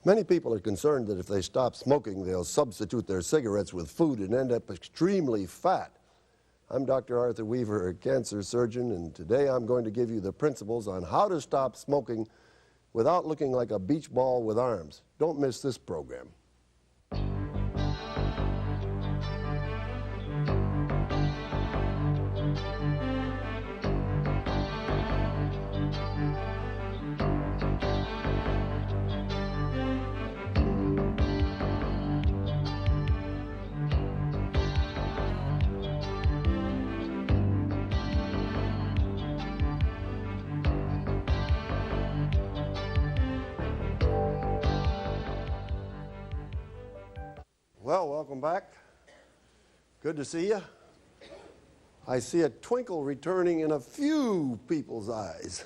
Many people are concerned that if they stop smoking, they'll substitute their cigarettes with food and end up extremely fat. I'm Dr. Arthur Weaver, a cancer surgeon, and today I'm going to give you the principles on how to stop smoking without looking like a beach ball with arms. Don't miss this program. Well, welcome back. Good to see you. I see a twinkle returning in a few people's eyes.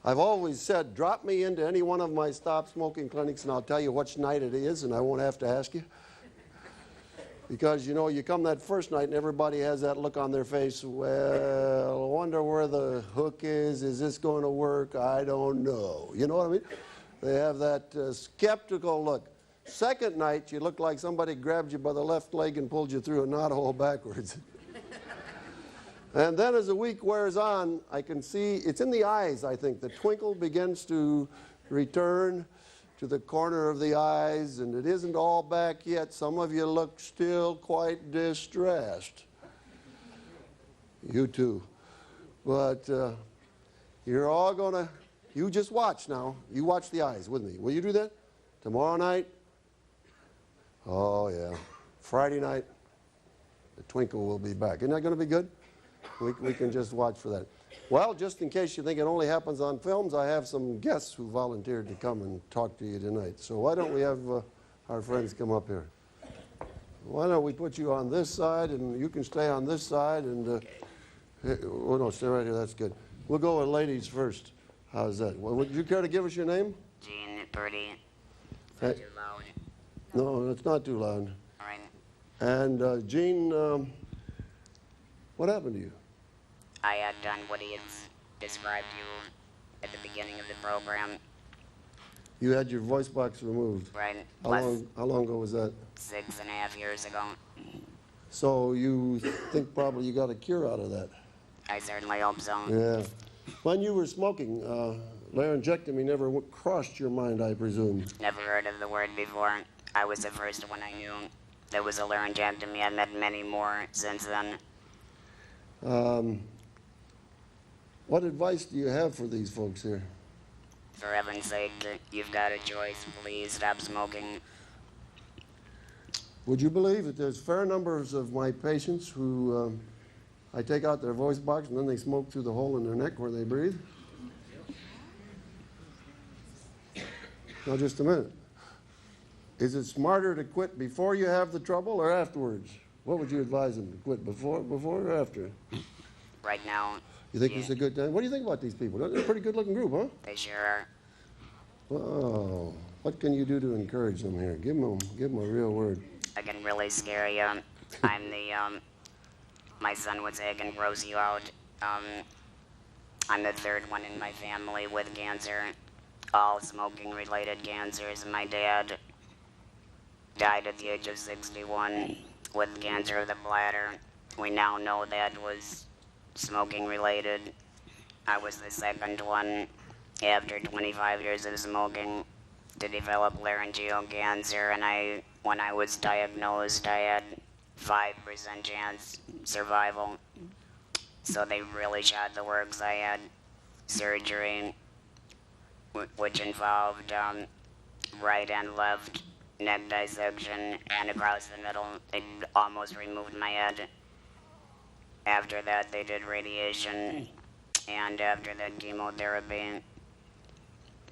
I've always said, drop me into any one of my stop smoking clinics and I'll tell you which night it is and I won't have to ask you. Because, you know, you come that first night and everybody has that look on their face, well, I wonder where the hook is this going to work? I don't know. You know what I mean? They have that skeptical look. Second night, you look like somebody grabbed you by the left leg and pulled you through a knothole backwards. And then as the week wears on, I can see, it's in the eyes, I think. The twinkle begins to return to the corner of the eyes, and it isn't all back yet. Some of you look still quite distressed. You too. But you're all gonna, you just watch now. You watch the eyes with me. Will you do that? Tomorrow night? Oh, yeah. Friday night, the twinkle will be back. Isn't that going to be good? We can just watch for that. Well, just in case you think it only happens on films, I have some guests who volunteered to come and talk to you tonight. So why don't we have our friends come up here? Why don't we put you on this side, and you can stay on this side, and, oh, no, stay right here. That's good. We'll go with ladies first. How's that? Well, would you care to give us your name? Gene Purdy. Hey. Too loud. No, it's not too loud. All right. And Gene, what happened to you? I had done what he had described to you at the beginning of the program. You had your voice box removed. Right. How long ago was that? 6.5 years ago. So you think probably you got a cure out of that? I certainly hope so. Yeah. When you were smoking, laryngectomy never crossed your mind, I presume. Never heard of the word before. I was the first one I knew. There was a laryngectomy. I've met many more since then. What advice do you have for these folks here? For heaven's sake, you've got a choice. Please stop smoking. Would you believe that there's fair numbers of my patients who I take out their voice box and then they smoke through the hole in their neck where they breathe? Now, just a minute. Is it smarter to quit before you have the trouble or afterwards? What would you advise them to quit, before or after? Right now. You think it's a good time? What do you think about these people? They're a pretty good-looking group, huh? They sure are. Oh, what can you do to encourage them here? Give them a real word. I can really scare you. I'm the, my son would say I can gross you out. I'm the third one in my family with cancer. All smoking-related cancers. My dad died at the age of 61 with cancer of the bladder. We now know that was smoking-related. I was the second one after 25 years of smoking to develop laryngeal cancer, and when I was diagnosed, I had 5% chance survival. So they really shot the works. I had surgery, which involved right and left neck dissection, and across the middle, they almost removed my head. After that, they did radiation, and after that, chemotherapy.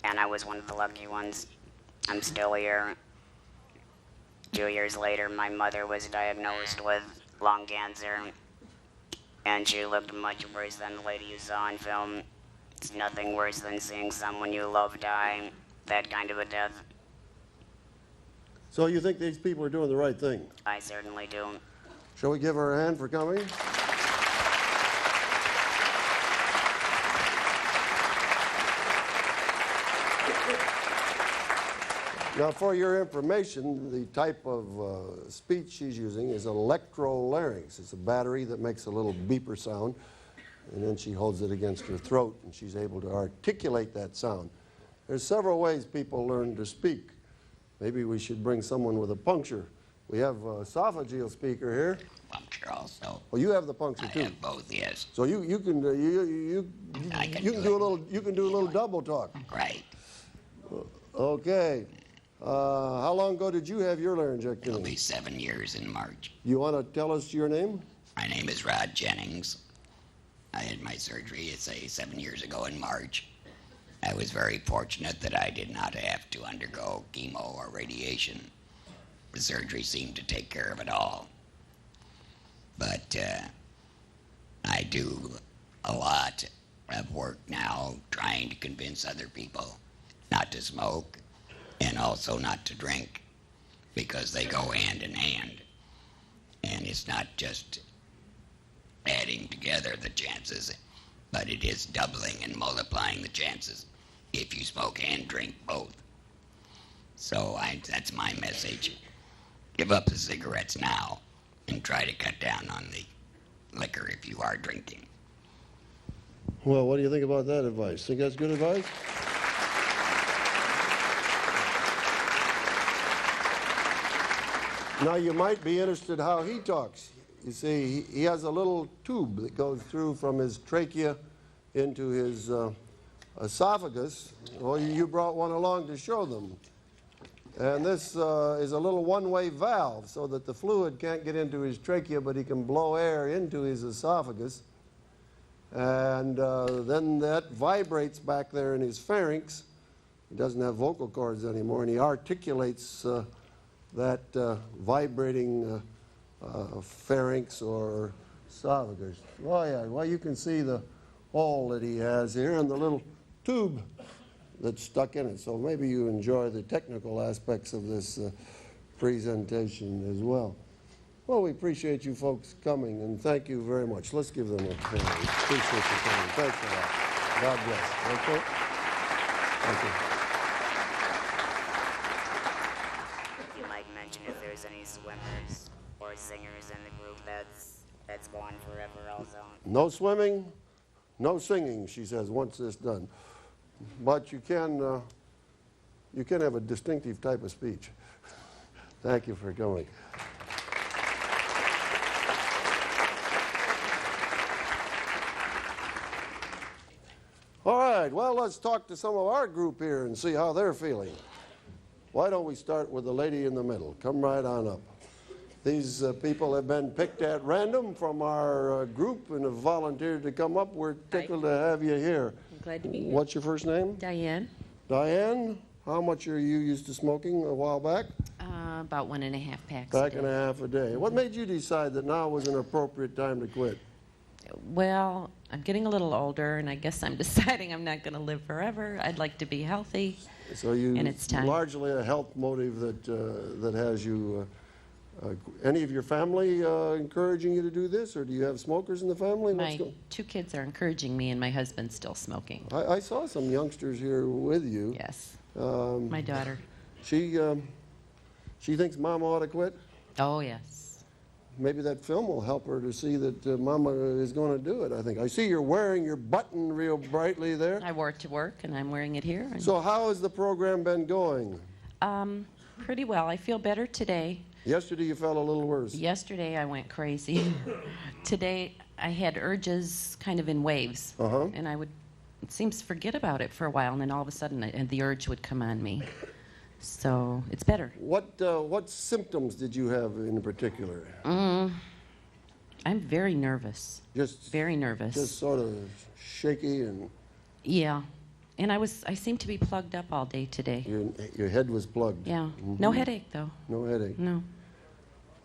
And I was one of the lucky ones. I'm still here. 2 years later, my mother was diagnosed with lung cancer, and she looked much worse than the lady you saw on film. It's nothing worse than seeing someone you love die, that kind of a death. So you think these people are doing the right thing? I certainly do. Shall we give her a hand for coming? Now, for your information, the type of speech she's using is electrolarynx. It's a battery that makes a little beeper sound, and then she holds it against her throat, and she's able to articulate that sound. There's several ways people learn to speak. Maybe we should bring someone with a puncture. We have a esophageal speaker here. Puncture also. Well, you have the puncture I too. have both, yes. So you can I can you do can do a it. little a little double talk. Right. Okay. How long ago did you have your It'll laryngectomy? be 7 years in March. You want to tell us your name? My name is Rod Jennings. I had my surgery, 7 years ago in March. I was very fortunate that I did not have to undergo chemo or radiation. The surgery seemed to take care of it all. But I do a lot of work now trying to convince other people not to smoke and also not to drink, because they go hand in hand. And it's not just adding together the chances, but it is doubling and multiplying the chances if you smoke and drink both. So that's my message. Give up the cigarettes now and try to cut down on the liquor if you are drinking. Well, what do you think about that advice? Think that's good advice? Now, you might be interested how he talks. You see, he has a little tube that goes through from his trachea into his esophagus. Well, you brought one along to show them. And this is a little one-way valve so that the fluid can't get into his trachea, but he can blow air into his esophagus. And then that vibrates back there in his pharynx. He doesn't have vocal cords anymore, and he articulates that vibrating pharynx or esophagus. Oh, yeah. Well, you can see the hole that he has here and the little tube that's stuck in it. So maybe you enjoy the technical aspects of this presentation as well. Well, we appreciate you folks coming, and thank you very much. Let's give them a hand. We appreciate you coming. Thanks a lot. God bless. Okay? Thank you. You might mention if there's any swimmers or singers in the group that's gone forever also. No swimming, no singing, she says, once this done. But you can have a distinctive type of speech. Thank you for coming. All right, well, let's talk to some of our group here and see how they're feeling. Why don't we start with the lady in the middle? Come right on up. These people have been picked at random from our group and have volunteered to come up. We're tickled to have you here. I'm glad to be here. What's your first name? Diane. Diane, how much are you used to smoking a while back? About 1.5 packs Pack a and a day. half a day. What made you decide that now was an appropriate time to quit? Well, I'm getting a little older, and I guess I'm deciding I'm not going to live forever. I'd like to be healthy. So you And it's time. largely a health motive that has you. Any of your family encouraging you to do this, or do you have smokers in the family? My 2 kids are encouraging me, and my husband's still smoking. I saw some youngsters here with you. Yes. Um, My daughter. She thinks Mama ought to quit. Oh, yes. Maybe that film will help her to see that Mama is going to do it, I think. I see you're wearing your button real brightly there. I wore it to work, and I'm wearing it here. And, So how has the program been going? pretty well. I feel better today. Yesterday you felt a little worse. Yesterday, I went crazy. Today, I had urges kind of in waves. Uh-huh. And I would, it seems, forget about it for a while, and then all of a sudden, the urge would come on me. So it's better. What symptoms did you have in particular? I'm very nervous. Just Very nervous. Just sort of shaky, and Yeah. And I seem to be plugged up all day today. your head was plugged. Yeah. No headache, though. No headache. No.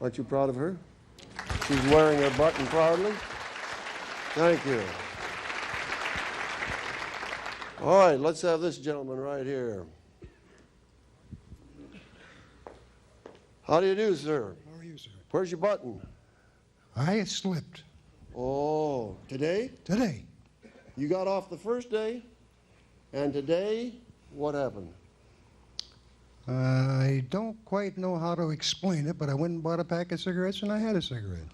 Aren't you proud of her? She's wearing her button proudly. Thank you. All right, let's have this gentleman right here. How do you do, sir? How are you, sir? Where's your button? I slipped Oh, today? today. You got off the first day, and today, what happened? I don't quite know how to explain it, but I went and bought a pack of cigarettes and I had a cigarette.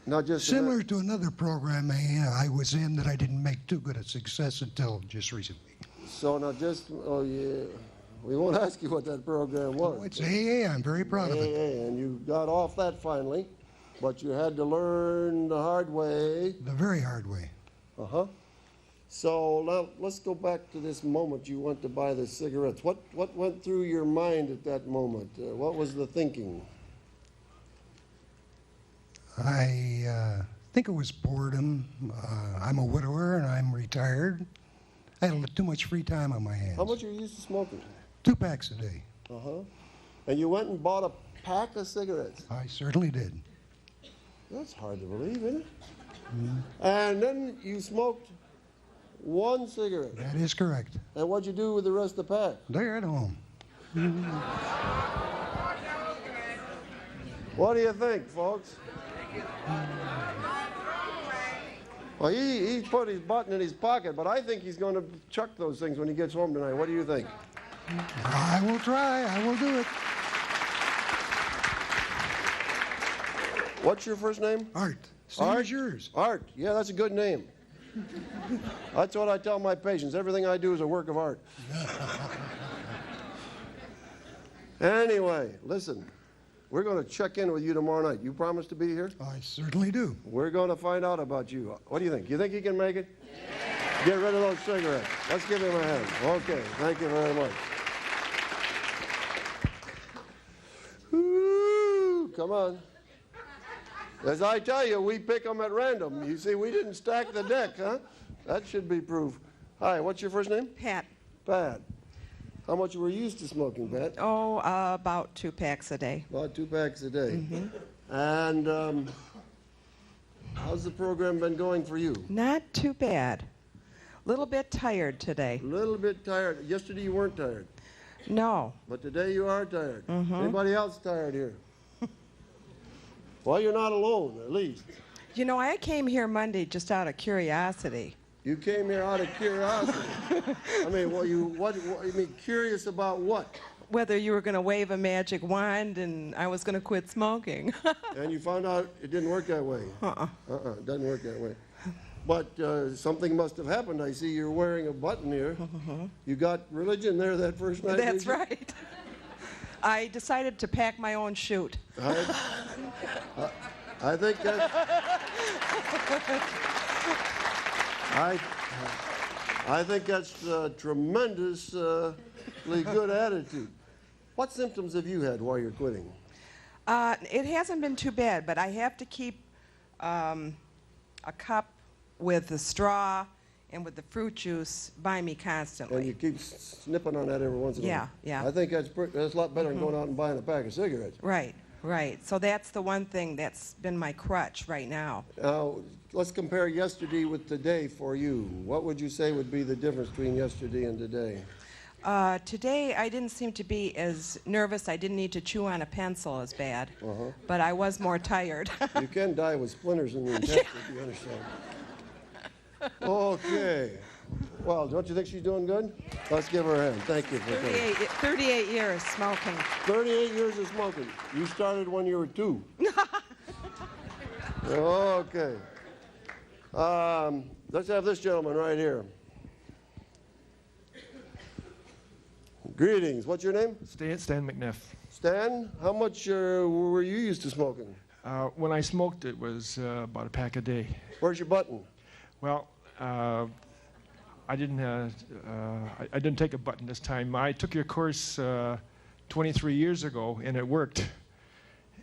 Not just Similar to another program I was in that I didn't make too good a success until just recently. So now just, oh yeah, we won't ask you what that program was. Oh, it's AA. I'm very proud of it. AA, and you got off that finally, but you had to learn the hard way. The very hard way. Uh-huh. So now let's go back to this moment you went to buy the cigarettes. What went through your mind at that moment? What was the thinking? I think it was boredom. I'm a widower and I'm retired. I had too much free time on my hands. How much are you used to smoking? 2 packs a day. Uh-huh. And you went and bought a pack of cigarettes. I certainly did. That's hard to believe, isn't it? And then you smoked 1 cigarette. That is correct. And what'd you do with the rest of the pack? They're at home. What do you think, folks? Well, he put his button in his pocket, but I think he's going to chuck those things when he gets home tonight. What do you think? I will try. I will do it. What's your first name? Art. Same Art? as yours. Art. Yeah, that's a good name. That's what I tell my patients. Everything I do is a work of art. Anyway, listen. We're going to check in with you tomorrow night. You promise to be here? I certainly do. We're going to find out about you. What do you think? You think he can make it? Yeah. Get rid of those cigarettes. Let's give him a hand. Okay, thank you very much. Woo, come on. As I tell you, we pick them at random. You see, we didn't stack the deck, huh? That should be proof. Hi, what's your first name? Pat. Pat. How much were you used to smoking, Pat? Oh, about 2 packs a day. About 2 packs a day. And how's the program been going for you? Not too bad. Little bit tired today. A little bit tired. Yesterday you weren't tired, No. but today you are tired. Anybody else tired here? Well, you're not alone, at least. You know, I came here Monday just out of curiosity. You came here out of curiosity. I mean, what you mean curious about what? Whether you were going to wave a magic wand and I was going to quit smoking. And you found out it didn't work that way. It doesn't work that way. But something must have happened. I see you're wearing a button here. You got religion there that first night. That's did you? right. I decided to pack my own chute. I think that's. I think that's a tremendously good attitude. What symptoms have you had while you're quitting? It hasn't been too bad, but I have to keep a cup with the straw and with the fruit juice by me constantly. And you keep snipping on that every once in a while. Yeah. I think that's a lot better than going out and buying a pack of cigarettes. Right. So that's the one thing that's been my crutch right now. Now, let's compare yesterday with today for you. What would you say would be the difference between yesterday and today? Today, I didn't seem to be as nervous. I didn't need to chew on a pencil as bad, but I was more tired. You can die with splinters in your intestines, if you understand. Okay. Well, don't you think she's doing good? Let's give her a hand. Thank you for coming. 38 years smoking. 38 years of smoking. You started when you were 2. Okay. Let's have this gentleman right here. Greetings. What's your name? Stan McNiff. Stan, how much were you used to smoking? When I smoked, it was about a pack a day. Where's your button? Well, I didn't take a button this time. I took your course 23 years ago, and it worked.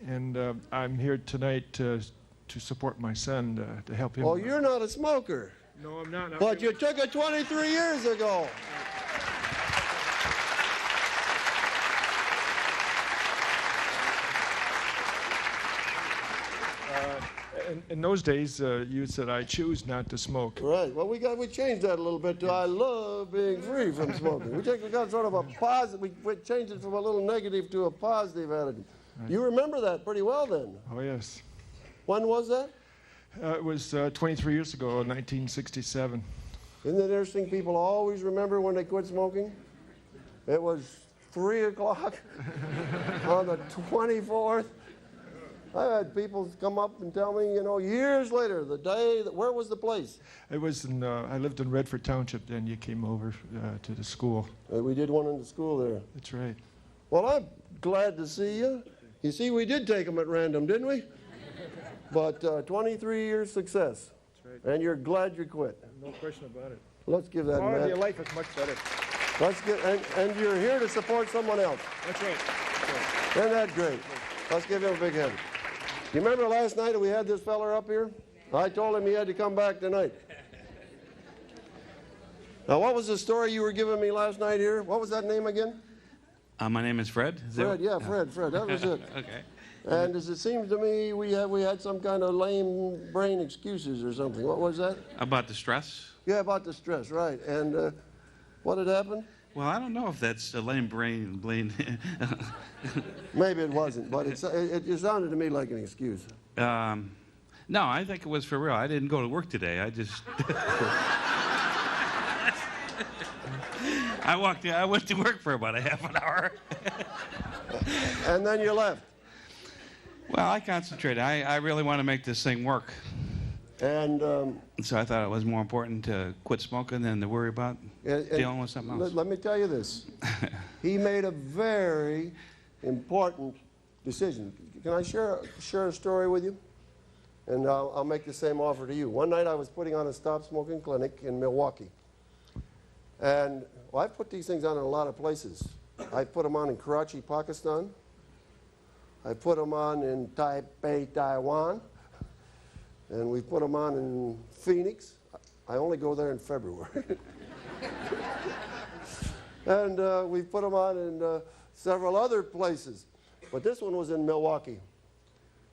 And I'm here tonight to support my son, to help him. Oh, you're not a smoker. No, I'm not. But you took it 23 years ago. In those days, you said I choose not to smoke. Right. Well, we changed that a little bit to I love being free from smoking. We got sort of a positive. We changed it from a little negative to a positive attitude. Right. You remember that pretty well then. Oh yes. When was that? It was 23 years ago, 1967. Isn't it interesting? People always remember when they quit smoking. It was 3 o'clock on the 24th. I had people come up and tell me, you know, years later, the day that, where was the place? It was in, I lived in Redford Township, then you came over to the school. We did one in the school there. That's right. Well, I'm glad to see you. You see, we did take them at random, didn't we? But 23 years success. That's right. And you're glad you quit. No question about it. Let's give that Quality of man. life is much better. Let's give, and you're here to support someone else. That's right. Isn't that great? Let's give him a big hand. You remember last night we had this feller up here? I told him he had to come back tonight. Now, what was the story you were giving me last night here? What was that name again? My name is Fred. Fred, yeah, Fred. That was it. Okay. And as it seems to me, we had some kind of lame brain excuses or something. What was that? About the stress? Yeah, about the stress, right. And what had happened? Well, I don't know if that's a lame brain. Maybe it wasn't, but it sounded to me like an excuse. No, I think it was for real. I didn't go to work today. I just. I went to work for about a half an hour. And then you left. Well, I concentrated. I really want to make this thing work. And so I thought it was more important to quit smoking than to worry about dealing with something else. Let me tell you this. He made a very important decision. Can I share a story with you? And I'll make the same offer to you. One night I was putting on a stop smoking clinic in Milwaukee. And well, I've put these things on in a lot of places. I put them on in Karachi, Pakistan. I put them on in Taipei, Taiwan. And we put them on in Phoenix. I only go there in February. And we put them on in several other places. But this one was in Milwaukee.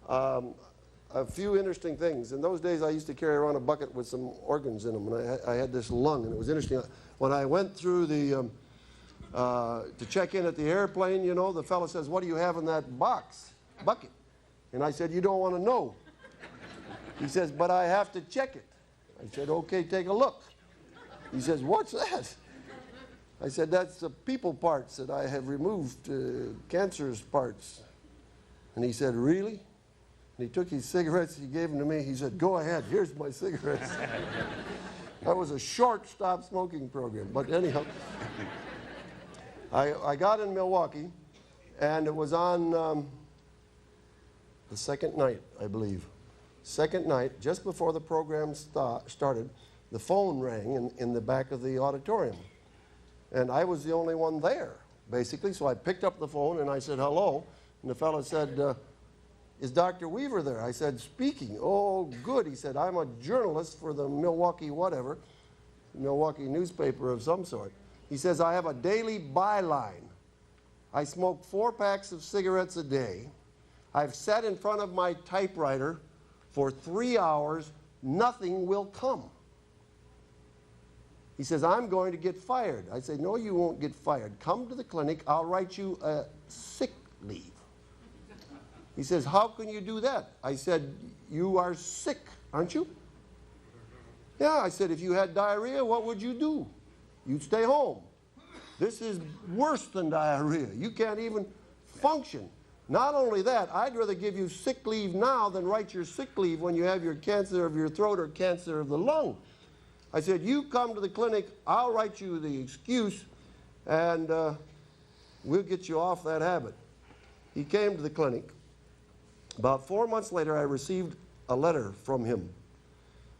A few interesting things. In those days, I used to carry around a bucket with some organs in them, and I had this lung, and it was interesting. When I went through the, to check in at the airplane, you know, the fellow says, "What do you have in that bucket?" And I said, "You don't want to know." He says, "But I have to check it." I said, "Okay, take a look." He says, "What's that?" I said, "That's the people parts that I have removed, cancerous parts." And he said, "Really?" And he took his cigarettes, he gave them to me. He said, "Go ahead, here's my cigarettes." That was a short stop smoking program. But anyhow, I got in Milwaukee, and it was on the second night, I believe. Second night, just before the program started, the phone rang in the back of the auditorium. And I was the only one there, basically. So I picked up the phone and I said, "Hello." And the fellow said, "Is Dr. Weaver there?" I said, "Speaking." "Oh, good." He said, "I'm a journalist for the Milwaukee whatever, Milwaukee newspaper of some sort." He says, "I have a daily byline. I smoke 4 packs of cigarettes a day. I've sat in front of my typewriter for 3 hours. Nothing will come." He says, "I'm going to get fired." I say, "No, you won't get fired. Come to the clinic. I'll write you a sick leave." He says, "How can you do that?" I said, "You are sick, aren't you?" "Yeah." I said, "If you had diarrhea, what would you do?" "You'd stay home." This is worse than diarrhea. You can't even function. Not only that, I'd rather give you sick leave now than write your sick leave when you have your cancer of your throat or cancer of the lung. I said, "You come to the clinic, I'll write you the excuse, and we'll get you off that habit." He came to the clinic. About 4 months later, I received a letter from him.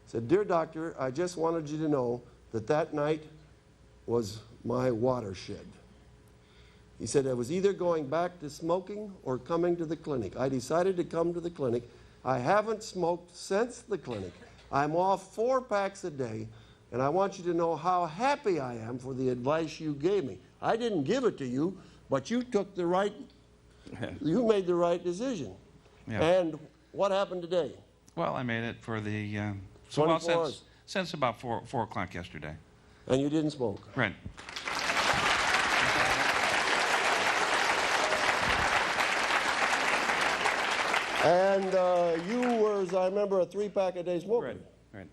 It said, "Dear doctor, I just wanted you to know that that night was my watershed." He said, "I was either going back to smoking or coming to the clinic. I decided to come to the clinic. I haven't smoked since the clinic. I'm off 4 packs a day, and I want you to know how happy I am for the advice you gave me. I didn't give it to you, but you took the right, you made the right decision." Yeah. And what happened today? Well, I made it for the 24 hours. Since about 4 o'clock yesterday. And you didn't smoke. Right. And you were, as I remember, a 3-pack a day smoker. Right. Right.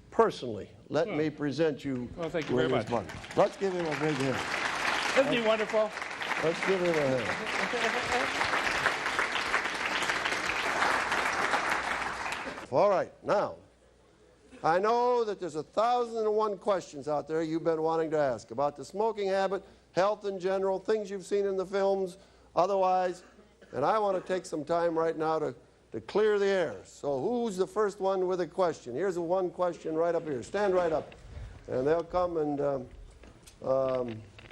Personally, let me present you Well, thank you with very his much. buddy. Let's give him a big hand. Isn't he wonderful? Let's give him a hand. All right, now, I know that there's 1,001 questions out there you've been wanting to ask about the smoking habit, health in general, things you've seen in the films, otherwise, and I want to take some time right now to clear the air. So who's the first one with a question? Here's the one question right up here. Stand right up. And they'll come and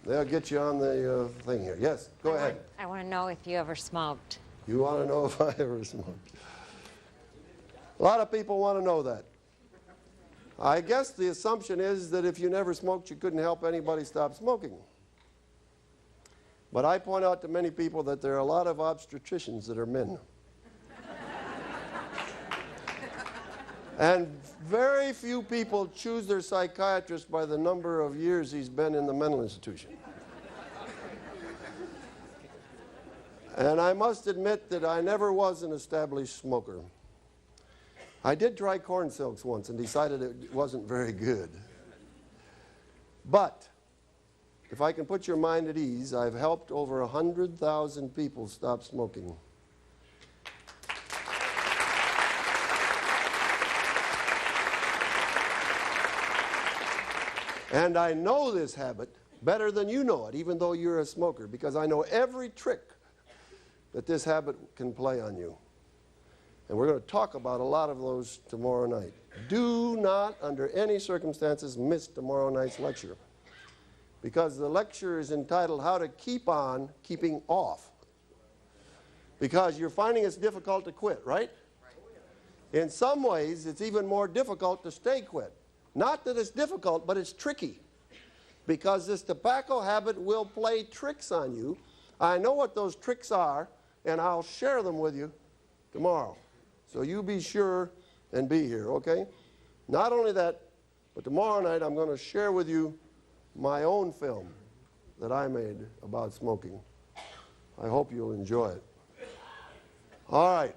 they'll get you on the thing here. Yes, go ahead. I want to know if you ever smoked. You want to know if I ever smoked? A lot of people want to know that. I guess the assumption is that if you never smoked, you couldn't help anybody stop smoking. But I point out to many people that there are a lot of obstetricians that are men. And very few people choose their psychiatrist by the number of years he's been in the mental institution. And I must admit that I never was an established smoker. I did try corn silks once and decided it wasn't very good. But if I can put your mind at ease, I've helped over 100,000 people stop smoking. And I know this habit better than you know it, even though you're a smoker, because I know every trick that this habit can play on you. And we're going to talk about a lot of those tomorrow night. Do not, under any circumstances, miss tomorrow night's lecture, because the lecture is entitled How to Keep On Keeping Off. Because you're finding it's difficult to quit, right? In some ways, it's even more difficult to stay quit. Not that it's difficult, but it's tricky, because this tobacco habit will play tricks on you. I know what those tricks are, and I'll share them with you tomorrow. So you be sure and be here, okay? Not only that, but tomorrow night I'm going to share with you my own film that I made about smoking. I hope you'll enjoy it. All right.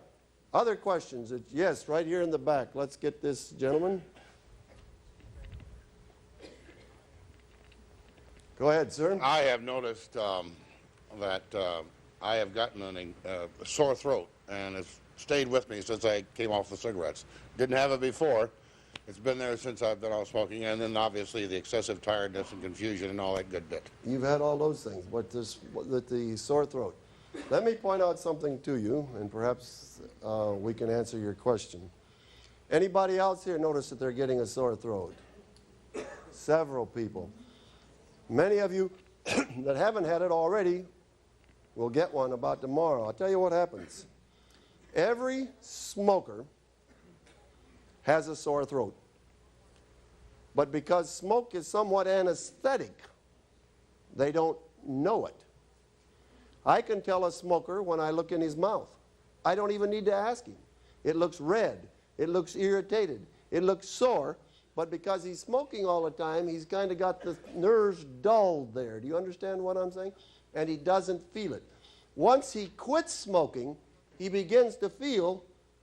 Other questions? Yes, right here in the back. Let's get this gentleman. Go ahead, sir. I have noticed that I have gotten a sore throat, and it's stayed with me since I came off the cigarettes. Didn't have it before. It's been there since I've been off smoking, and then obviously the excessive tiredness and confusion and all that good bit. You've had all those things, but the sore throat. Let me point out something to you, and perhaps we can answer your question. Anybody else here notice that they're getting a sore throat? Several people. Many of you that haven't had it already will get one about tomorrow. I'll tell you what happens. Every smoker has a sore throat. But because smoke is somewhat anesthetic, they don't know it. I can tell a smoker when I look in his mouth. I don't even need to ask him. It looks red. It looks irritated. It looks sore. But because he's smoking all the time, he's kind of got the nerves dulled there. Do you understand what I'm saying? And he doesn't feel it. Once he quits smoking, he begins to feel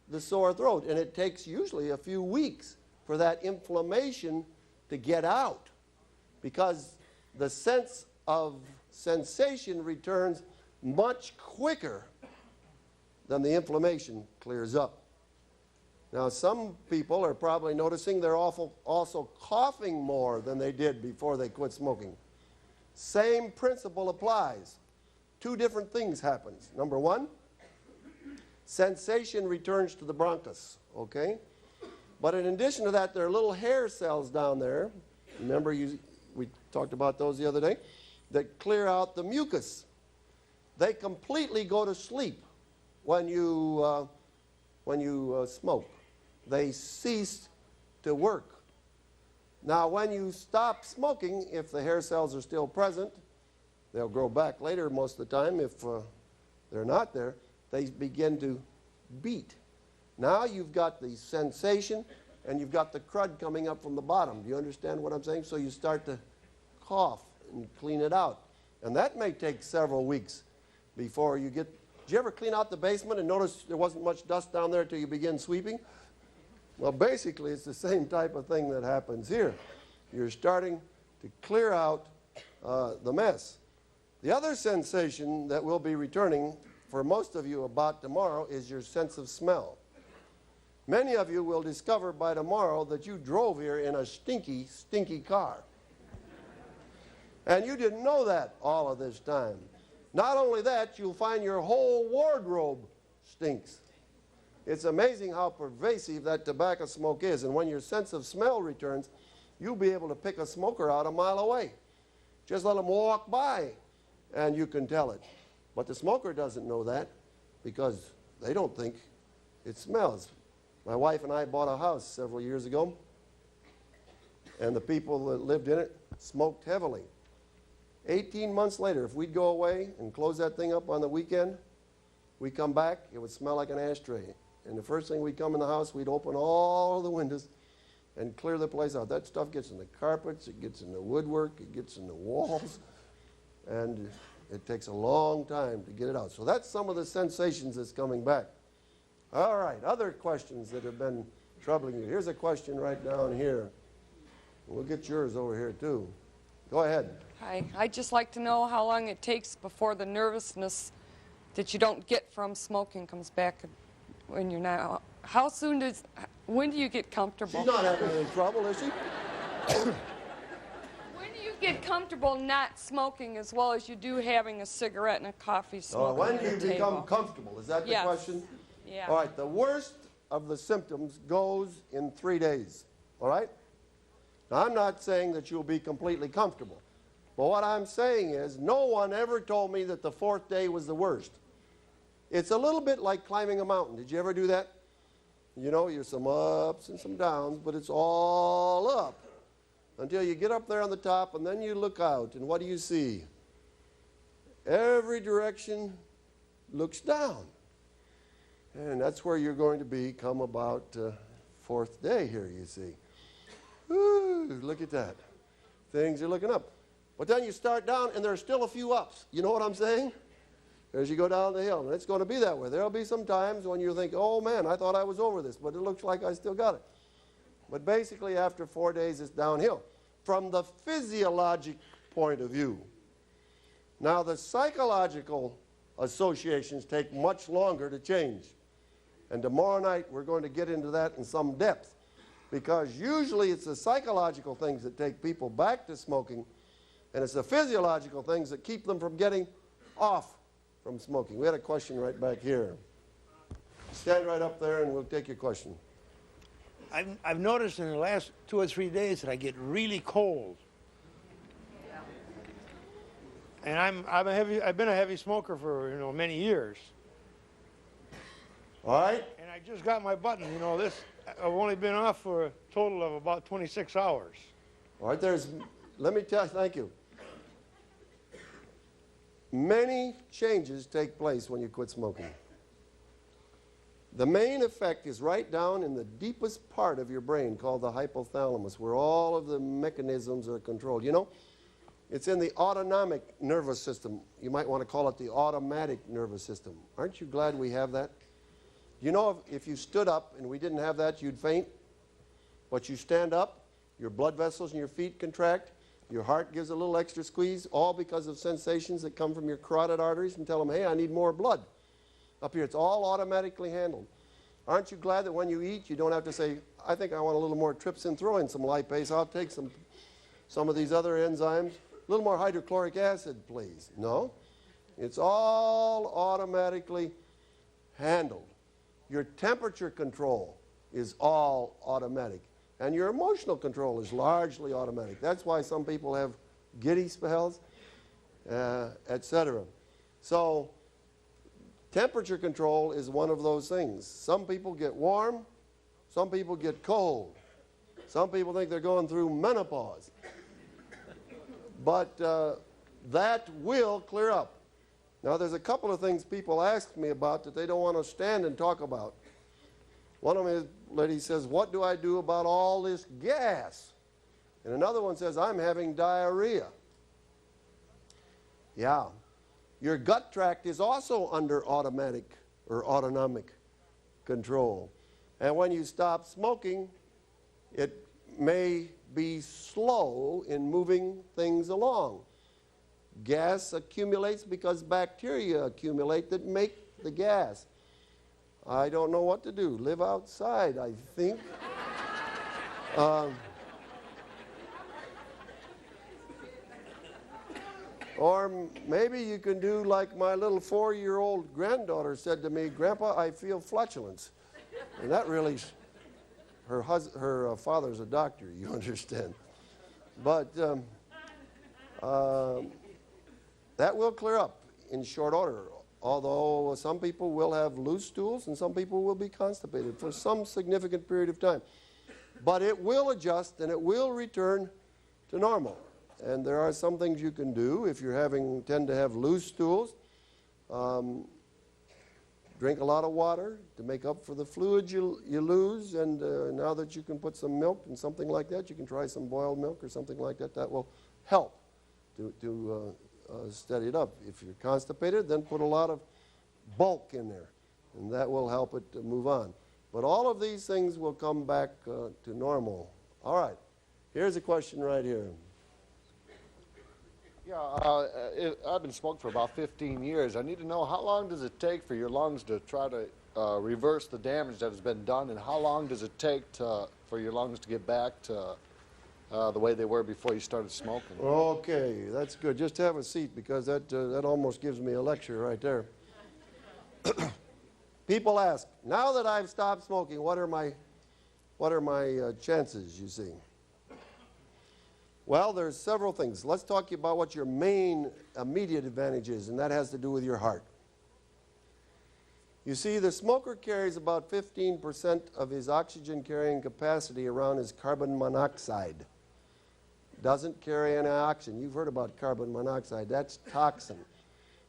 the sore throat. And it takes usually a few weeks for that inflammation to get out, because the sense of sensation returns much quicker than the inflammation clears up. Now, some people are probably noticing they're also coughing more than they did before they quit smoking. Same principle applies. Two different things happen. Number one, sensation returns to the bronchus, okay? But in addition to that, there are little hair cells down there. Remember, we talked about those the other day, that clear out the mucus. They completely go to sleep when you smoke. They cease to work. Now, when you stop smoking, if the hair cells are still present, they'll grow back later most of the time. If they're not there, they begin to beat. Now you've got the sensation, and you've got the crud coming up from the bottom. Do you understand what I'm saying? So you start to cough and clean it out. And that may take several weeks before you get... Did you ever clean out the basement and notice there wasn't much dust down there until you begin sweeping? Well, basically, it's the same type of thing that happens here. You're starting to clear out the mess. The other sensation that will be returning for most of you about tomorrow is your sense of smell. Many of you will discover by tomorrow that you drove here in a stinky, stinky car. And you didn't know that all of this time. Not only that, you'll find your whole wardrobe stinks. It's amazing how pervasive that tobacco smoke is. And when your sense of smell returns, you'll be able to pick a smoker out a mile away. Just let them walk by, and you can tell it. But the smoker doesn't know that because they don't think it smells. My wife and I bought a house several years ago, and the people that lived in it smoked heavily. 18 months later, if we'd go away and close that thing up on the weekend, we'd come back, it would smell like an ashtray. And the first thing we'd come in the house, we'd open all the windows and clear the place out. That stuff gets in the carpets, it gets in the woodwork, it gets in the walls, and it takes a long time to get it out. So that's some of the sensations that's coming back. All right, other questions that have been troubling you. Here's a question right down here. We'll get yours over here too. Go ahead. Hi, I'd just like to know how long it takes before the nervousness that you don't get from smoking comes back when you're not. How soon when do you get comfortable? She's not having any trouble, is she? When do you get comfortable not smoking as well as you do having a cigarette and a coffee smoking when at do you the become table? comfortable? Is that the question? Yeah. All right, the worst of the symptoms goes in 3 days, all right? Now, I'm not saying that you'll be completely comfortable, but what I'm saying is no one ever told me that the 4th day was the worst. It's a little bit like climbing a mountain. Did you ever do that? You know, there's some ups and some downs, but it's all up until you get up there on the top, and then you look out, and what do you see? Every direction looks down. And that's where you're going to be come about 4th day here, you see. Woo, look at that. Things are looking up. But then you start down, and there are still a few ups. You know what I'm saying? As you go down the hill, and it's going to be that way. There'll be some times when you think, oh, man, I thought I was over this, but it looks like I still got it. But basically, after 4 days, it's downhill. From the physiologic point of view. Now, the psychological associations take much longer to change. And tomorrow night, we're going to get into that in some depth. Because usually it's the psychological things that take people back to smoking, and it's the physiological things that keep them from getting off from smoking. We had a question right back here. Stand right up there and we'll take your question. I've noticed in the last 2 or 3 days that I get really cold. And I've been a heavy smoker for many years. All right. And I just got my button. I've only been off for a total of about 26 hours. All right, let me tell you, thank you. Many changes take place when you quit smoking. The main effect is right down in the deepest part of your brain called the hypothalamus, where all of the mechanisms are controlled. You know, it's in the autonomic nervous system. You might want to call it the automatic nervous system. Aren't you glad we have that? You know, if you stood up and we didn't have that, you'd faint. But you stand up, your blood vessels in your feet contract, your heart gives a little extra squeeze, all because of sensations that come from your carotid arteries and tell them, hey, I need more blood. Up here, it's all automatically handled. Aren't you glad that when you eat, you don't have to say, I think I want a little more trypsin, throw in some lipase, I'll take some of these other enzymes. A little more hydrochloric acid, please. No, it's all automatically handled. Your temperature control is all automatic. And your emotional control is largely automatic. That's why some people have giddy spells, etc. So temperature control is one of those things. Some people get warm. Some people get cold. Some people think they're going through menopause. But that will clear up. Now, there's a couple of things people ask me about that they don't want to stand and talk about. One of them is, lady says, what do I do about all this gas? And another one says, I'm having diarrhea. Yeah. Your gut tract is also under automatic or autonomic control. And when you stop smoking, it may be slow in moving things along. gas accumulates because bacteria accumulate that make the gas. I don't know what to do. Live outside, I think. Or maybe you can do like my little 4-year-old granddaughter said to me, Grandpa, I feel flatulence. And that really, her father's a doctor, you understand. But that will clear up in short order, although some people will have loose stools and some people will be constipated for some significant period of time. But it will adjust and it will return to normal. And there are some things you can do if you tend to have loose stools. Drink a lot of water to make up for the fluid you lose, and now that you can put some milk and something like that, you can try some boiled milk or something like that. That will help to steady it up. If you're constipated, then put a lot of bulk in there, and that will help it to move on. But all of these things will come back to normal. All right, here's a question right here. Yeah, I've been smoking for about 15 years. I need to know, how long does it take for your lungs to try to reverse the damage that has been done, and how long does it take for your lungs to get back to the way they were before you started smoking? Okay, that's good. Just have a seat, because that almost gives me a lecture right there. People ask, now that I've stopped smoking, what are my chances, you see? Well, there's several things. Let's talk about what your main immediate advantage is, and that has to do with your heart. You see, the smoker carries about 15% of his oxygen-carrying capacity around as carbon monoxide. Doesn't carry any oxygen. You've heard about carbon monoxide. That's toxin.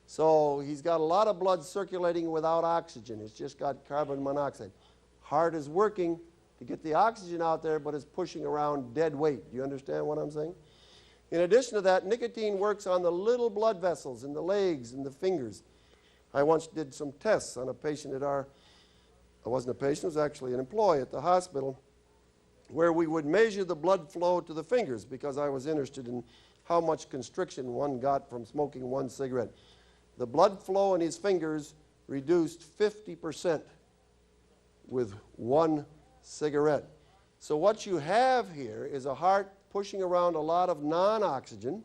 So he's got a lot of blood circulating without oxygen. It's just got carbon monoxide. Heart is working to get the oxygen out there, but it's pushing around dead weight. Do you understand what I'm saying? In addition to that, nicotine works on the little blood vessels in the legs and the fingers. I once did some tests on a patient at I wasn't a patient, it was actually an employee at the hospital, where we would measure the blood flow to the fingers, because I was interested in how much constriction one got from smoking one cigarette. The blood flow in his fingers reduced 50% with one cigarette. So what you have here is a heart pushing around a lot of non-oxygen.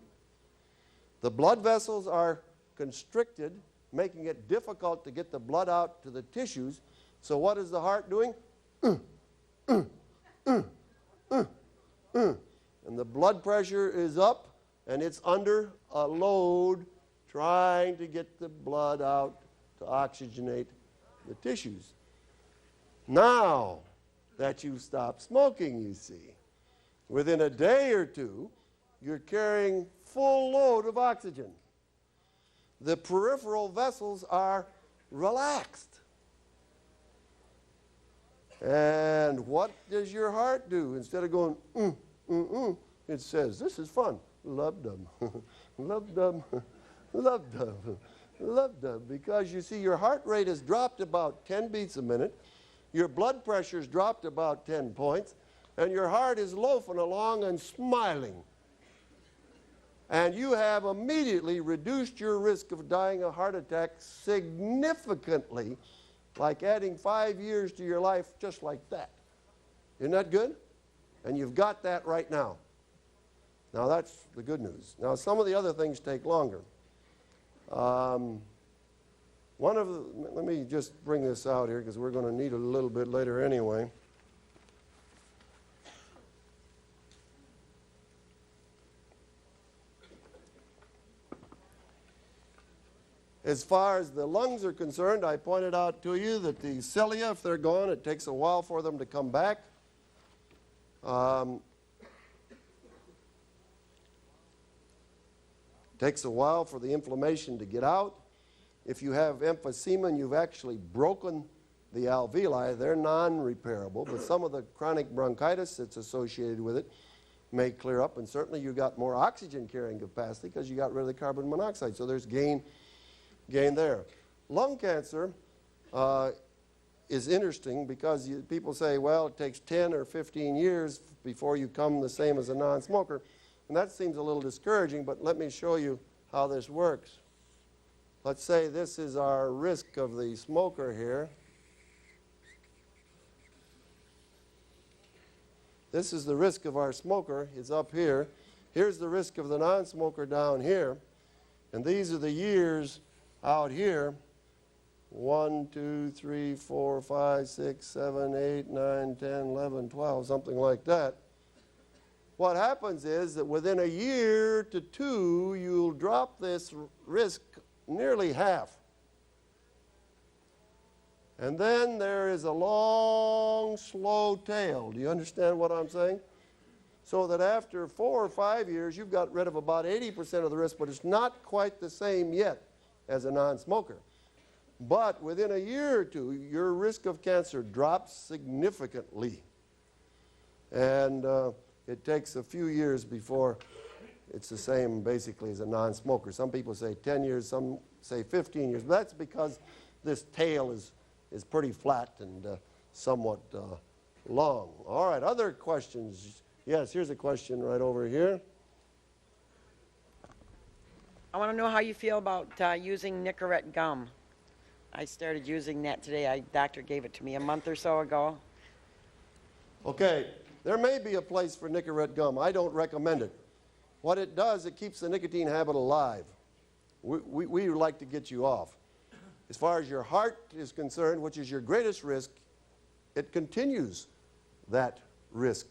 The blood vessels are constricted, making it difficult to get the blood out to the tissues. So what is the heart doing? And the blood pressure is up, and it's under a load trying to get the blood out to oxygenate the tissues. Now that you've stopped smoking, you see, within a day or two, you're carrying full load of oxygen. The peripheral vessels are relaxed. And what does your heart do? Instead of going, it says, this is fun. Love-dub, love-dub, love-dub, love-dub. Because you see, your heart rate has dropped about 10 beats a minute. Your blood pressure's dropped about 10 points, and your heart is loafing along and smiling. And you have immediately reduced your risk of dying a heart attack significantly, like adding 5 years to your life just like that. Isn't that good? And you've got that right now. Now that's the good news. Now some of the other things take longer. Let me just bring this out here, because we're going to need it a little bit later anyway. As far as the lungs are concerned, I pointed out to you that the cilia, if they're gone, it takes a while for them to come back. Takes a while for the inflammation to get out. If you have emphysema and you've actually broken the alveoli, they're non-repairable, but some of the chronic bronchitis that's associated with it may clear up, and certainly you got more oxygen carrying capacity because you got rid of the carbon monoxide, so there's gain there. Lung cancer is interesting because people say, well, it takes 10 or 15 years before you come the same as a non-smoker, and that seems a little discouraging, but let me show you how this works. Let's say this is our risk of the smoker here. This is the risk of our smoker. It's up here. Here's the risk of the non-smoker down here. And these are the years out here. 1, 2, 3, 4, 5, 6, 7, 8, 9, 10, 11, 12, something like that. What happens is that within a year to 2, you'll drop this risk nearly half. And then there is a long, slow tail. Do you understand what I'm saying? So that after 4 or 5 years, you've got rid of about 80% of the risk, but it's not quite the same yet as a non-smoker. But within a year or 2, your risk of cancer drops significantly. And it takes a few years before it's the same basically as a non-smoker. Some people say 10 years, some say 15 years. But that's because this tail is pretty flat and somewhat long. All right, other questions? Yes, here's a question right over here. I want to know how you feel about using Nicorette gum. I started using that today. Doctor gave it to me a month or so ago. Okay, there may be a place for Nicorette gum. I don't recommend it. What it does, it keeps the nicotine habit alive. We would like to get you off. As far as your heart is concerned, which is your greatest risk, it continues that risk.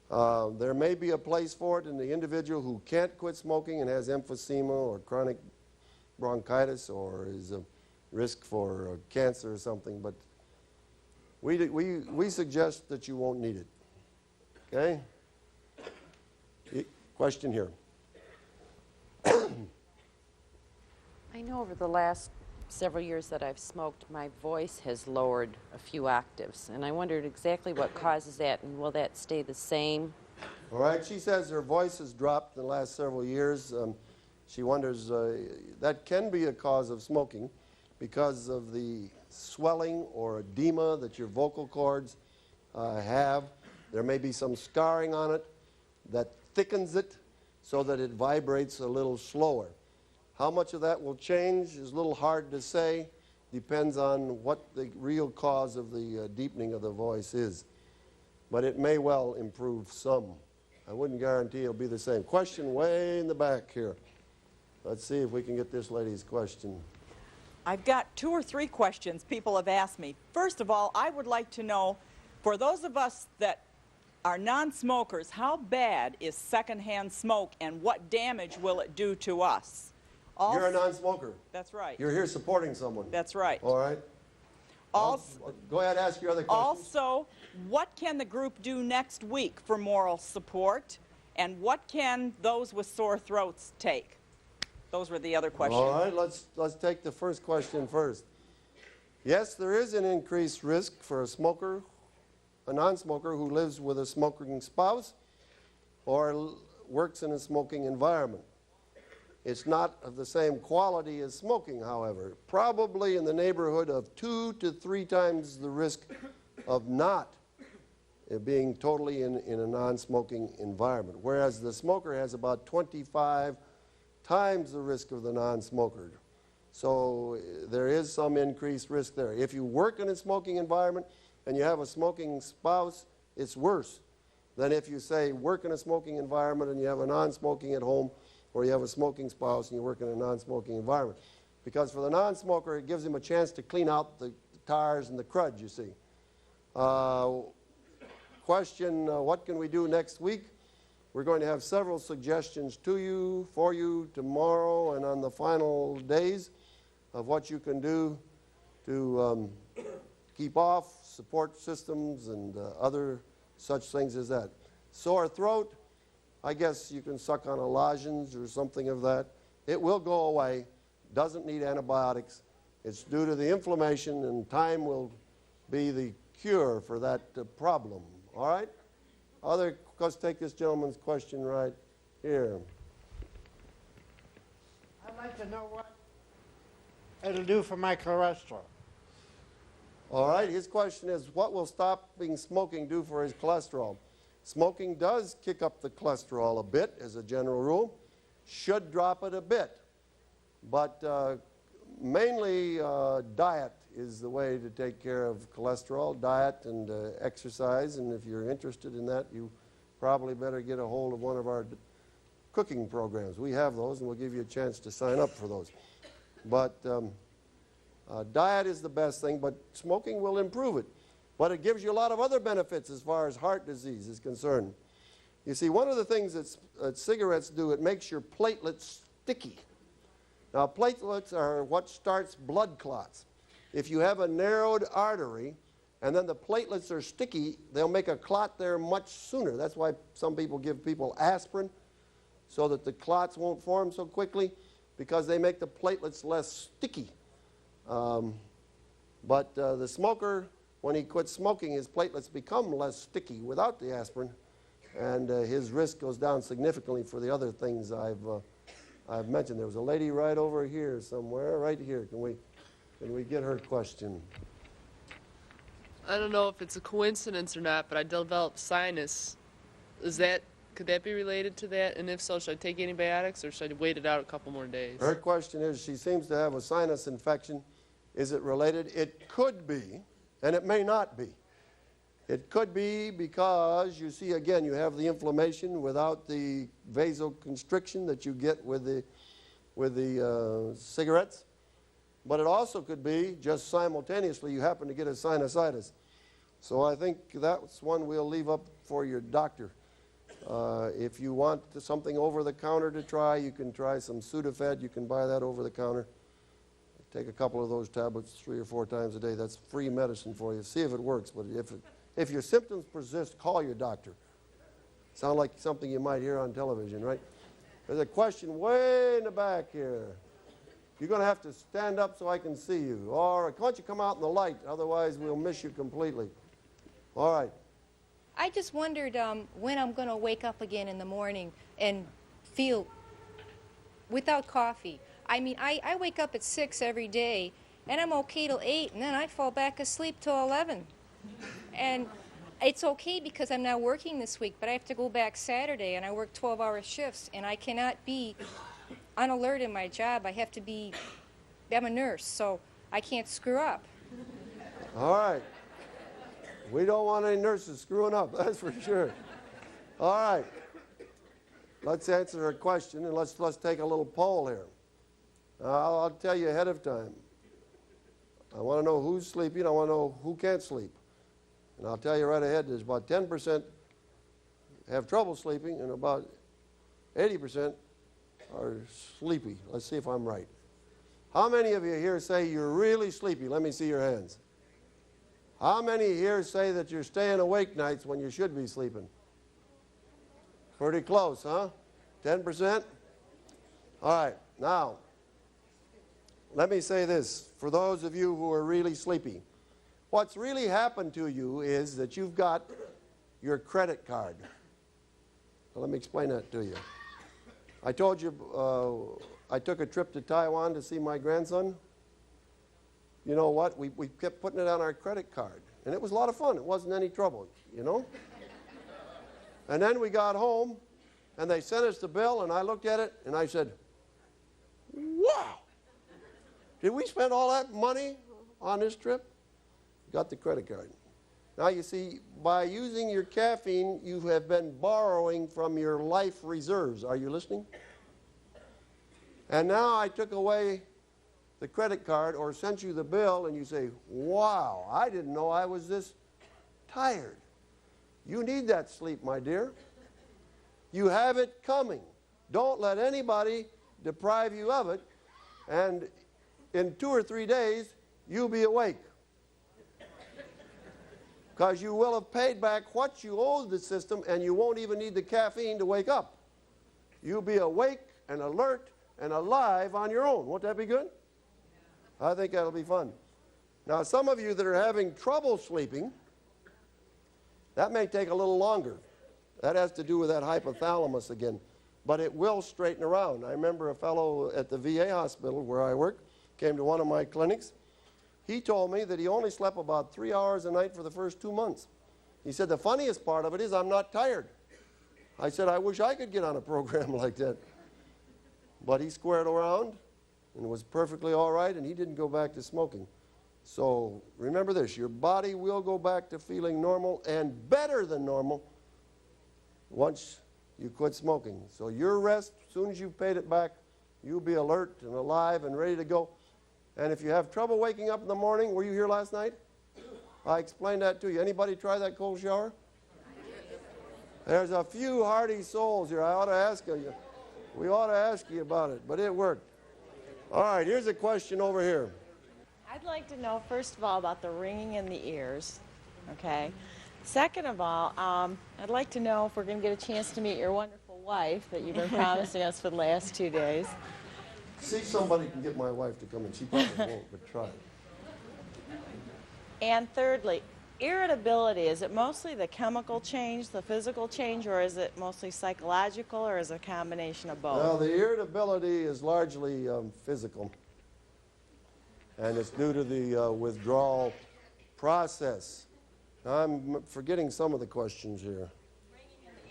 There may be a place for it in the individual who can't quit smoking and has emphysema or chronic bronchitis or is a risk for cancer or something, but we suggest that you won't need it. Okay? Question here. I know over the last several years that I've smoked, my voice has lowered a few octaves, and I wondered exactly what causes that, and will that stay the same? All right, she says her voice has dropped in the last several years. She wonders that can be a cause of smoking because of the swelling or edema that your vocal cords have. There may be some scarring on it that thickens it so that it vibrates a little slower. How much of that will change is a little hard to say. Depends on what the real cause of the deepening of the voice is. But it may well improve some. I wouldn't guarantee it'll be the same. Question way in the back here. Let's see if we can get this lady's question. I've got 2 or 3 questions people have asked me. First of all, I would like to know, for those of us that are non-smokers, how bad is secondhand smoke and what damage will it do to us? Also, you're a non-smoker. That's right. You're here supporting someone. That's right. All right. Also, go ahead, ask your other questions. Also, what can the group do next week for moral support, and what can those with sore throats take? Those were the other questions. All right, let's take the first question first. Yes, there is an increased risk for a smoker, a non-smoker who lives with a smoking spouse or works in a smoking environment. It's not of the same quality as smoking, however. Probably in the neighborhood of 2 to 3 times the risk of not being totally in a non-smoking environment, whereas the smoker has about 25 times the risk of the non-smoker. So there is some increased risk there. If you work in a smoking environment and you have a smoking spouse, it's worse than if you, say, work in a smoking environment and you have a non-smoking at home, or you have a smoking spouse and you work in a non-smoking environment. Because for the non-smoker, it gives him a chance to clean out the tires and the crud, you see. Question, what can we do next week? We're going to have several suggestions for you tomorrow and on the final days of what you can do to keep off, support systems, and other such things as that. Sore throat, I guess you can suck on a lozenge or something of that. It will go away, doesn't need antibiotics. It's due to the inflammation, and time will be the cure for that problem. All right? Let's take this gentleman's question right here. I'd like to know what it'll do for my cholesterol. All right, his question is, what will stopping smoking do for his cholesterol? Smoking does kick up the cholesterol a bit, as a general rule. should drop it a bit. But mainly diet is the way to take care of cholesterol, diet and exercise. And if you're interested in that, you probably better get a hold of one of our cooking programs. We have those, and we'll give you a chance to sign up for those. But diet is the best thing, but smoking will improve it. But it gives you a lot of other benefits as far as heart disease is concerned. You see, one of the things that cigarettes do, it makes your platelets sticky. Now, platelets are what starts blood clots. If you have a narrowed artery and then the platelets are sticky, they'll make a clot there much sooner. That's why some people give people aspirin, so that the clots won't form so quickly, because they make the platelets less sticky. But the smoker, when he quits smoking, his platelets become less sticky without the aspirin, and his risk goes down significantly for the other things I've mentioned. There was a lady right over here somewhere, right here. Can we get her question? I don't know if it's a coincidence or not, but I developed sinus. Could that be related to that? And if so, should I take antibiotics or should I wait it out a couple more days? Her question is, she seems to have a sinus infection. Is it related? It could be, and it may not be. It could be because, you see, again, you have the inflammation without the vasoconstriction that you get with the cigarettes. But it also could be just simultaneously you happen to get a sinusitis. So I think that's one we'll leave up for your doctor. If you want something over the counter to try, you can try some Sudafed. You can buy that over the counter. Take a couple of those tablets 3 or 4 times a day. That's free medicine for you. See if it works. But if your symptoms persist, call your doctor. Sound like something you might hear on television, right? There's a question way in the back here. You're going to have to stand up so I can see you. All right, why don't you come out in the light? Otherwise, we'll miss you completely. All right. I just wondered when I'm going to wake up again in the morning and feel without coffee. I mean, I wake up at 6 every day, and I'm okay till 8, and then I fall back asleep till 11. And it's okay because I'm not working this week, but I have to go back Saturday, and I work 12-hour shifts, and I cannot be on alert in my job. I have to be, I'm a nurse, so I can't screw up. All right. We don't want any nurses screwing up, that's for sure. All right. Let's answer her question, and let's take a little poll here. I'll tell you ahead of time. I want to know who's sleeping. I want to know who can't sleep. And I'll tell you right ahead, there's about 10% have trouble sleeping, and about 80% are sleepy. Let's see if I'm right. How many of you here say you're really sleepy? Let me see your hands. How many here say that you're staying awake nights when you should be sleeping? Pretty close, huh? 10%? All right, now, let me say this. For those of you who are really sleepy, what's really happened to you is that you've got your credit card. Well, let me explain that to you. I told you I took a trip to Taiwan to see my grandson. You know what? We kept putting it on our credit card. And it was a lot of fun. It wasn't any trouble, you know? And then we got home, and they sent us the bill, and I looked at it, and I said, wow! Did we spend all that money on this trip? Got the credit card. Now, you see, by using your caffeine, you have been borrowing from your life reserves. Are you listening? And now I took away the credit card or sent you the bill, and you say, wow, I didn't know I was this tired. You need that sleep, my dear. You have it coming. Don't let anybody deprive you of it, and in 2 or 3 days, you'll be awake. Because you will have paid back what you owed the system, and you won't even need the caffeine to wake up. You'll be awake and alert and alive on your own. Won't that be good? I think that'll be fun. Now, some of you that are having trouble sleeping, that may take a little longer. That has to do with that hypothalamus again. But it will straighten around. I remember a fellow at the VA hospital where I work came to one of my clinics. He told me that he only slept about 3 hours a night for the first 2 months. He said, the funniest part of it is I'm not tired. I said, I wish I could get on a program like that. but he squared around and was perfectly all right, and he didn't go back to smoking. So remember this, your body will go back to feeling normal and better than normal once you quit smoking. So your rest, as soon as you've paid it back, you'll be alert and alive and ready to go. And if you have trouble waking up in the morning, were you here last night? I explained that to you. Anybody try that cold shower? There's a few hardy souls here. I ought to ask you. We ought to ask you about it, but it worked. All right, here's a question over here. I'd like to know, first of all, about the ringing in the ears, okay? Second of all, I'd like to know if we're going to get a chance to meet your wonderful wife that you've been promising us for the last 2 days. See if somebody can get my wife to come in. She probably won't, but try. And thirdly, irritability, is it mostly the chemical change, the physical change, or is it mostly psychological, or is it a combination of both? Well, the irritability is largely physical, and it's due to the withdrawal process. Now, I'm forgetting some of the questions here.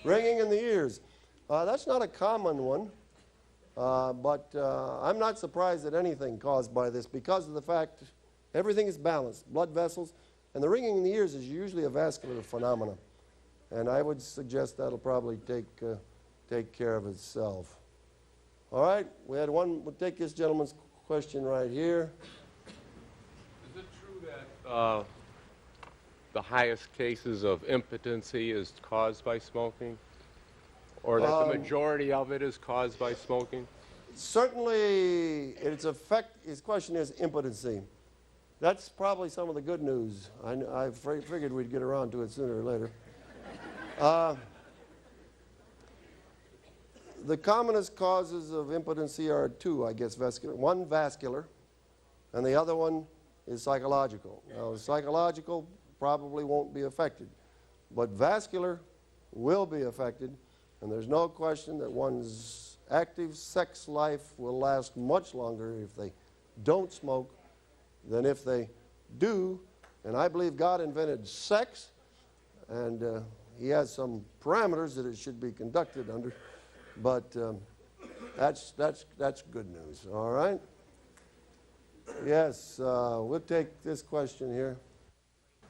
Ringing in the ears. That's not a common one, but I'm not surprised at anything caused by this because of the fact everything is balanced, blood vessels, and the ringing in the ears is usually a vascular phenomenon. And I would suggest that'll probably take care of itself. All right, we had one. We'll take this gentleman's question right here. Is it true that the highest cases of impotency is caused by smoking? Or that the majority of it is caused by smoking? Certainly, his question is impotency. That's probably some of the good news. I figured we'd get around to it sooner or later. The commonest causes of impotency are two, I guess, vascular. One vascular, and the other one is psychological. Now, psychological probably won't be affected, but vascular will be affected, and there's no question that one's active sex life will last much longer if they don't smoke than if they do. And I believe God invented sex, and he has some parameters that it should be conducted under, but that's good news. All right? Yes, we'll take this question here.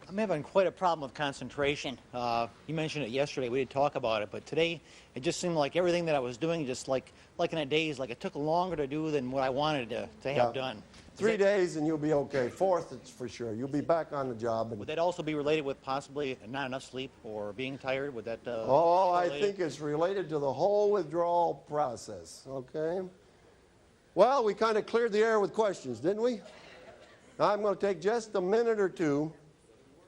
I'm having quite a problem with concentration. You mentioned it yesterday. We did talk about it, but today it just seemed like everything that I was doing, just like in a daze, like it took longer to do than what I wanted to have done. 3 days and you'll be okay. Fourth, it's for sure. You'll be back on the job. Would that also be related with possibly not enough sleep or being tired? Would that? I think it's related to the whole withdrawal process. Okay. Well, we kind of cleared the air with questions, didn't we? Now I'm going to take just a minute or two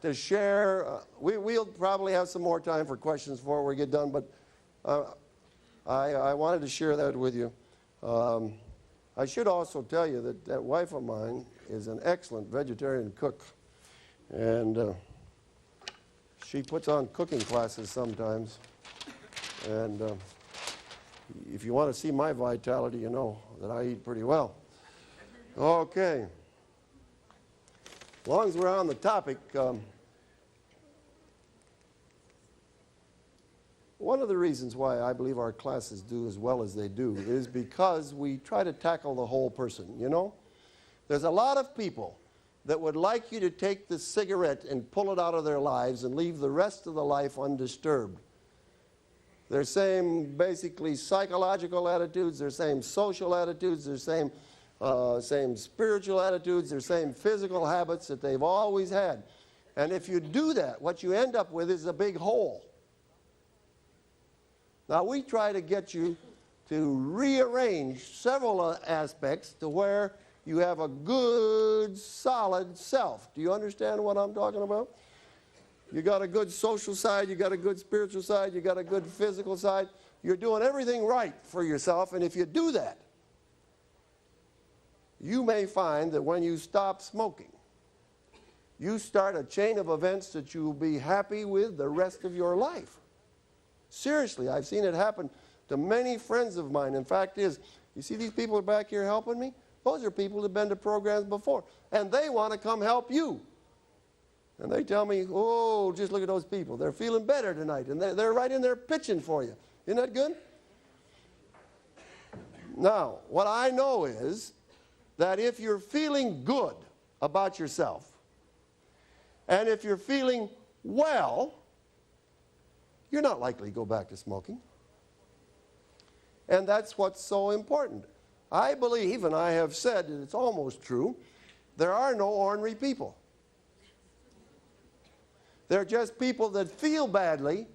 to share. We'll probably have some more time for questions before we get done, but I wanted to share that with you. I should also tell you that that wife of mine is an excellent vegetarian cook, and she puts on cooking classes sometimes, and if you want to see my vitality, you know that I eat pretty well. Okay. As long as we're on the topic, one of the reasons why I believe our classes do as well as they do is because we try to tackle the whole person, you know? There's a lot of people that would like you to take the cigarette and pull it out of their lives and leave the rest of the life undisturbed. Their same basically psychological attitudes, their same social attitudes, their same spiritual attitudes, their same physical habits that they've always had. And if you do that, what you end up with is a big hole. Now, we try to get you to rearrange several aspects to where you have a good, solid self. Do you understand what I'm talking about? You got a good social side, you got a good spiritual side, you got a good physical side. You're doing everything right for yourself, and if you do that, you may find that when you stop smoking, you start a chain of events that you'll be happy with the rest of your life. Seriously, I've seen it happen to many friends of mine. In fact, you see these people back here helping me? Those are people who've been to programs before, and they want to come help you. And they tell me, oh, just look at those people. They're feeling better tonight, and they're right in there pitching for you. Isn't that good? Now, what I know is that if you're feeling good about yourself, and if you're feeling well, you're not likely to go back to smoking. And that's what's so important. I believe, and I have said, and it's almost true, there are no ornery people. They're just people that feel badly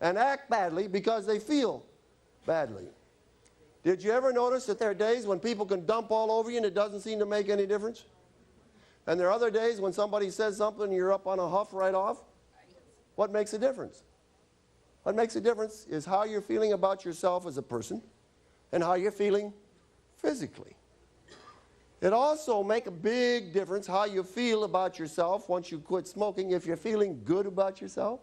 and act badly because they feel badly. Did you ever notice that there are days when people can dump all over you and it doesn't seem to make any difference? And there are other days when somebody says something and you're up on a huff right off? What makes a difference? What makes a difference is how you're feeling about yourself as a person and how you're feeling physically. It also makes a big difference how you feel about yourself once you quit smoking. If you're feeling good about yourself,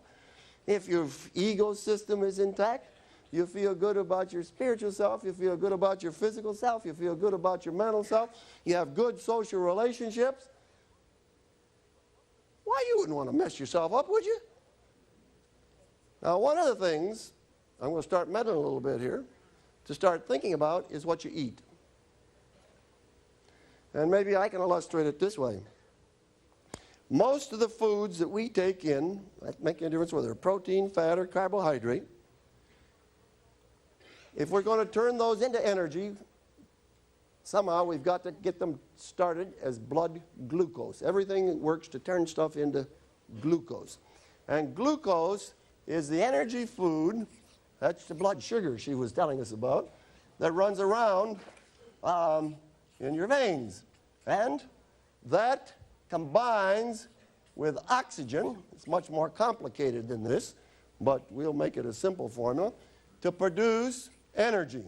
if your ego system is intact, you feel good about your spiritual self, you feel good about your physical self, you feel good about your mental self, you have good social relationships. Why you wouldn't want to mess yourself up, would you? Now, one of the things, I'm going to start meddling a little bit here, to start thinking about is what you eat. And maybe I can illustrate it this way. Most of the foods that we take in, that make a difference whether they're protein, fat, or carbohydrate, if we're going to turn those into energy, somehow we've got to get them started as blood glucose. Everything works to turn stuff into glucose. And glucose is the energy food, that's the blood sugar she was telling us about, that runs around in your veins. And that combines with oxygen, it's much more complicated than this, but we'll make it a simple formula, to produce energy.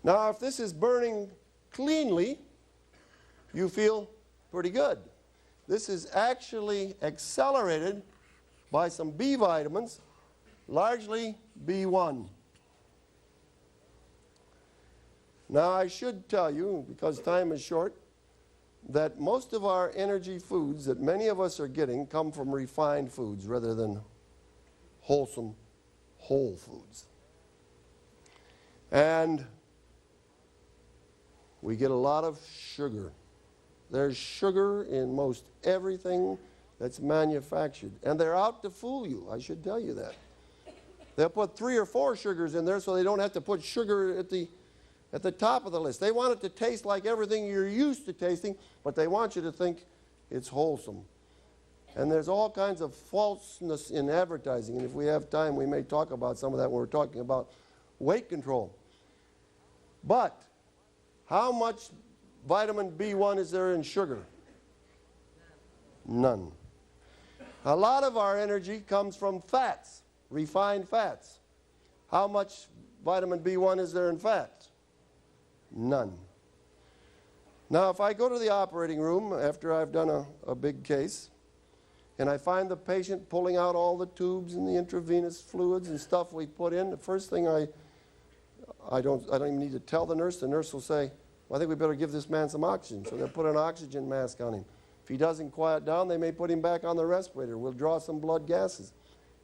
Now, if this is burning cleanly, you feel pretty good. This is actually accelerated by some B vitamins, largely B1. Now, I should tell you, because time is short, that most of our energy foods that many of us are getting come from refined foods rather than wholesome whole foods. And we get a lot of sugar. There's sugar in most everything that's manufactured. And they're out to fool you, I should tell you that. They'll put 3 or 4 sugars in there so they don't have to put sugar at the top of the list. They want it to taste like everything you're used to tasting, but they want you to think it's wholesome. And there's all kinds of falseness in advertising. And if we have time, we may talk about some of that when we're talking about weight control. But how much vitamin B1 is there in sugar? None. A lot of our energy comes from fats, refined fats. How much vitamin B1 is there in fats? None. Now, if I go to the operating room after I've done a big case, and I find the patient pulling out all the tubes and the intravenous fluids and stuff we put in, the first thing I don't even need to tell the nurse. The nurse will say, well, I think we better give this man some oxygen. So they'll put an oxygen mask on him. If he doesn't quiet down, they may put him back on the respirator. We'll draw some blood gases.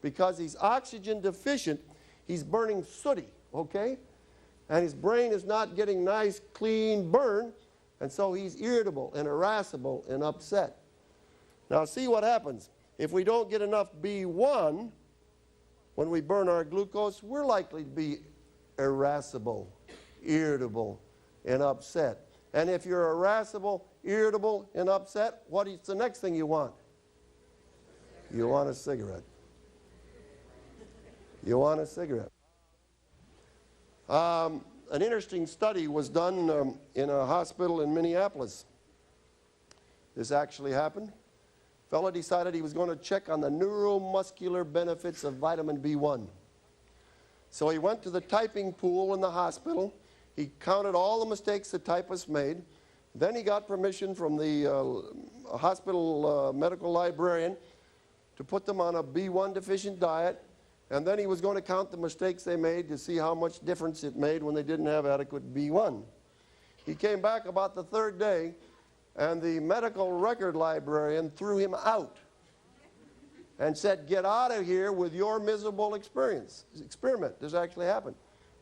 Because he's oxygen deficient, he's burning sooty, okay? And his brain is not getting nice, clean burn, and so he's irritable and irascible and upset. Now, see what happens. If we don't get enough B1, when we burn our glucose, we're likely to be irascible, irritable, and upset. And if you're irascible, irritable, and upset, what is the next thing you want? You want a cigarette. You want a cigarette. An interesting study was done in a hospital in Minneapolis. This actually happened. A fellow decided he was going to check on the neuromuscular benefits of vitamin B1. So he went to the typing pool in the hospital. He counted all the mistakes the typist made. Then he got permission from the hospital medical librarian to put them on a B1 deficient diet. And then he was going to count the mistakes they made to see how much difference it made when they didn't have adequate B1. He came back about the 3rd day, and the medical record librarian threw him out. and said, get out of here with your miserable experiment. This actually happened.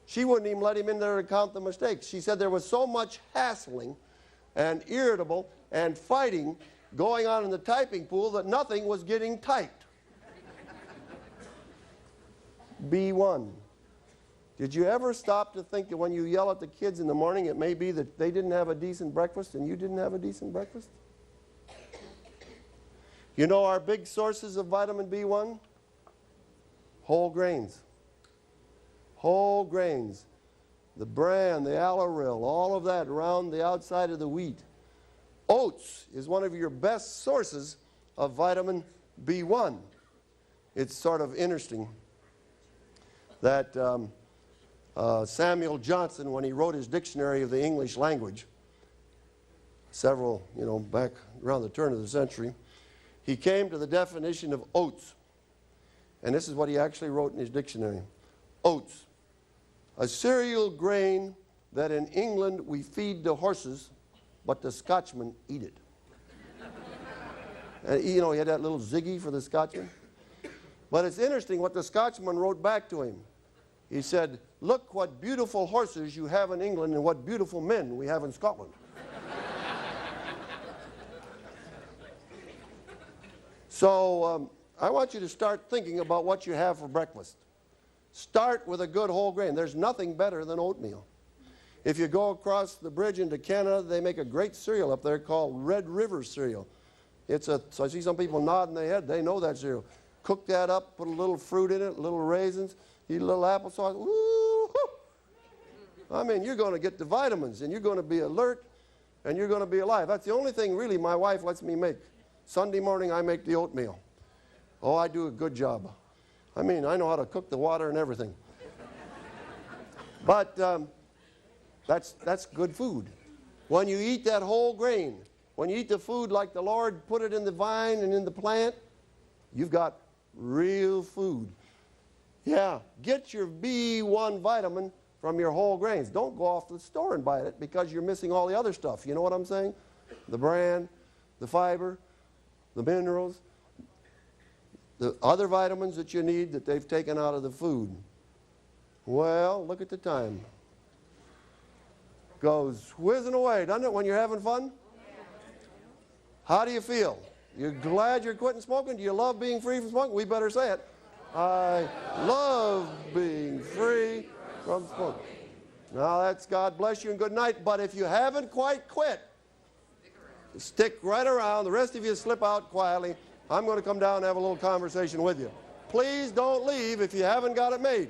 She wouldn't even let him in there to count the mistakes. She said there was so much hassling and irritable and fighting going on in the typing pool that nothing was getting typed. B1. Did you ever stop to think that when you yell at the kids in the morning, it may be that they didn't have a decent breakfast and you didn't have a decent breakfast? You know our big sources of vitamin B1? Whole grains. Whole grains. The bran, the alloril, all of that around the outside of the wheat. Oats is one of your best sources of vitamin B1. It's sort of interesting that Samuel Johnson, when he wrote his dictionary of the English language, several, back around the turn of the century, he came to the definition of oats. And this is what he actually wrote in his dictionary. Oats, a cereal grain that in England we feed the horses, but the Scotchmen eat it. And, he had that little ziggy for the Scotchman. But it's interesting what the Scotchman wrote back to him. He said, look what beautiful horses you have in England and what beautiful men we have in Scotland. So I want you to start thinking about what you have for breakfast. Start with a good whole grain. There's nothing better than oatmeal. If you go across the bridge into Canada, they make a great cereal up there called Red River cereal. So I see some people nodding their head. They know that cereal. Cook that up, put a little fruit in it, little raisins, eat a little applesauce. Woo-hoo! I mean, you're going to get the vitamins, and you're going to be alert, and you're going to be alive. That's the only thing, really, my wife lets me make. Sunday morning, I make the oatmeal. Oh, I do a good job. I mean, I know how to cook the water and everything. But that's good food. When you eat that whole grain, when you eat the food like the Lord put it in the vine and in the plant, you've got real food. Yeah, get your B1 vitamin from your whole grains. Don't go off to the store and buy it because you're missing all the other stuff. You know what I'm saying? The bran, the fiber, the minerals, the other vitamins that you need that they've taken out of the food. Well, look at the time. Goes whizzing away, doesn't it, when you're having fun? How do you feel? You're glad you're quitting smoking? Do you love being free from smoking? We better say it. I love being free from smoking. Now that's God bless you and good night. But if you haven't quite quit, stick right around. The rest of you slip out quietly. I'm going to come down and have a little conversation with you. Please don't leave if you haven't got it made.